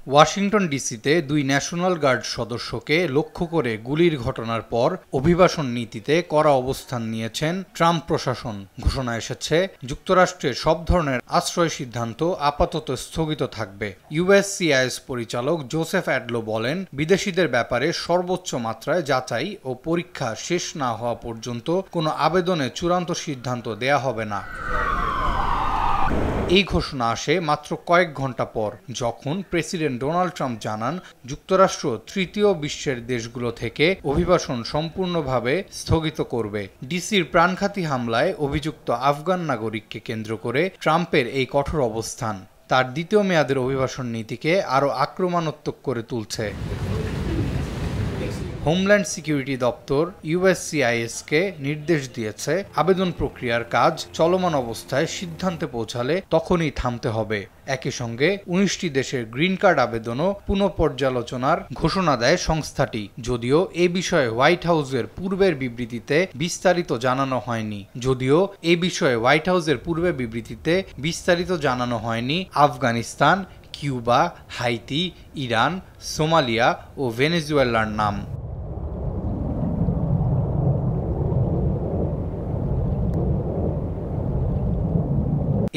Washington ডিসিতে দুই national guard সদস্যকে লক্ষ্য করে গুলির ঘটনার পর অভিবাসন নীতিতে কড়া অবস্থান নিয়েছেন ট্রাম্প প্রশাসন। ঘোষণা এসেছে, যুক্তরাষ্ট্রের সব ধরনের আশ্রয় সিদ্ধান্ত আপাতত স্থগিত থাকবে। ইউএসসিআইএস পরিচালক জোসেফ অ্যাডলো বলেন, বিদেশিদের ব্যাপারে সর্বোচ্চ মাত্রায় যাচাই ও পরীক্ষা শেষ না হওয়া পর্যন্ত কোনো আবেদনে চূড়ান্ত সিদ্ধান্ত দেয়া হবে না। এই ঘোষণা আসে মাত্র কয়েক ঘন্টা পর, যখন প্রেসিডেন্ট ডোনাল্ড ট্রাম্প জানান যুক্তরাষ্ট্র তৃতীয় বিশ্বের দেশগুলো থেকে অভিবাসন সম্পূর্ণভাবে স্থগিত করবে। ডিসির প্রাণঘাতী হামলায় অভিযুক্ত আফগান নাগরিককে কেন্দ্র করে ট্রাম্পের এই কঠোর অবস্থান তার দ্বিতীয় মেয়াদের অভিবাসন নীতিকে আরও আক্রমণাত্মক করে তুলছে। হোমল্যান্ড সিকিউরিটি দপ্তর ইউএসসিআইএসকে নির্দেশ দিয়েছে, আবেদন প্রক্রিয়ার কাজ চলমান অবস্থায় সিদ্ধান্তে পৌঁছালে তখনই থামতে হবে। একই সঙ্গে 19টি দেশের গ্রিন কার্ড আবেদনও পুনঃপর্যালোচনার ঘোষণা দেয় সংস্থাটি, যদিও এ বিষয়ে হোয়াইট হাউসের পূর্বের বিবৃতিতে বিস্তারিত জানানো হয়নি Afghanistan, Cuba, Haiti, Iran, Somalia ও ভেনেজুয়েলার নাম।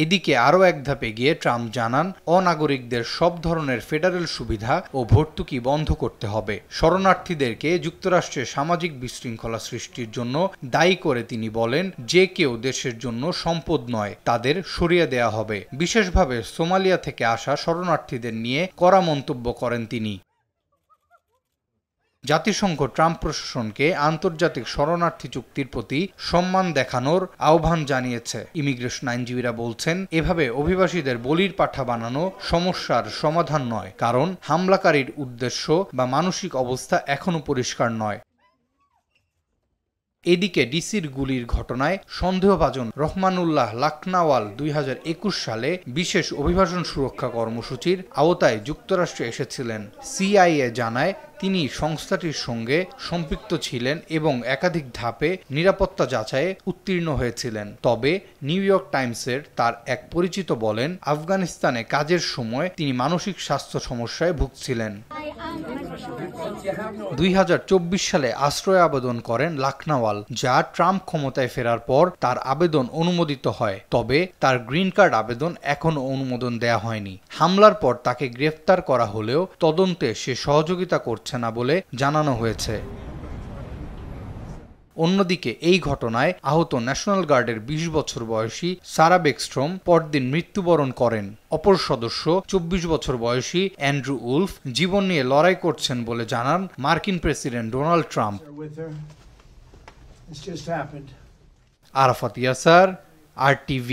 এদিকে আরও এক ধাপে গিয়ে ট্রাম্প জানান, অনাগরিকদের সব ধরনের ফেডারেল সুবিধা ও ভর্তুকি বন্ধ করতে হবে। শরণার্থীদেরকে যুক্তরাষ্ট্রের সামাজিক বিশৃঙ্খলা সৃষ্টির জন্য দায়ী করে তিনি বলেন, যে কেউ দেশের জন্য সম্পদ নয়, তাদের সরিয়ে দেয়া হবে। বিশেষভাবে সোমালিয়া থেকে আসা শরণার্থীদের নিয়ে কড়া মন্তব্য করেন তিনি। জাতিসংঘ ট্রাম্প প্রশাসনকে আন্তর্জাতিক শরণার্থী চুক্তির প্রতি সম্মান দেখানোর আহ্বান জানিয়েছে। ইমিগ্রেশন আইনজীবীরা বলছেন, এভাবে অভিবাসীদের বলির পাঠা বানানো সমস্যার সমাধান নয়, কারণ হামলাকারীর উদ্দেশ্য বা মানসিক অবস্থা এখনও পরিষ্কার নয়। এদিকে ডিসির গুলির ঘটনায় সন্দেহভাজন রহমানুল্লাহ লাখনাওয়াল 2021 সালে বিশেষ অভিবাসন সুরক্ষা কর্মসূচির আওতায় যুক্তরাষ্ট্রে এসেছিলেন। সিআইএ জানায়, তিনি সংস্থাটির সঙ্গে সম্পৃক্ত ছিলেন এবং একাধিক ধাপে নিরাপত্তা যাচাইয়ে উত্তীর্ণ হয়েছিলেন। তবে নিউ ইয়র্ক টাইমসের তার এক পরিচিত বলেন, আফগানিস্তানে কাজের সময় তিনি মানসিক স্বাস্থ্য সমস্যায় ভুগছিলেন। 2024 সালে আশ্রয় আবেদন করেন লাখনাওয়াল, যা ট্রাম্প ক্ষমতায় ফেরার পর তার আবেদন অনুমোদিত হয়। তবে তার গ্রিন কার্ড আবেদন এখনও অনুমোদন দেয়া হয়নি। হামলার পর তাকে গ্রেফতার করা হলেও তদন্তে সে সহযোগিতা করছে না বলে জানানো হয়েছে। অন্যদিকে এই ঘটনায় আহত ন্যাশনাল গার্ডের 20 বছর বয়সী সারা বেকস্ট্রম পরদিন মৃত্যুবরণ করেন। অপর সদস্য 24 বছর বয়সী অ্যান্ড্রু উলফ জীবন নিয়ে লড়াই করছেন বলে জানান মার্কিন president Donald Trump. Arafat Yasar, RTV।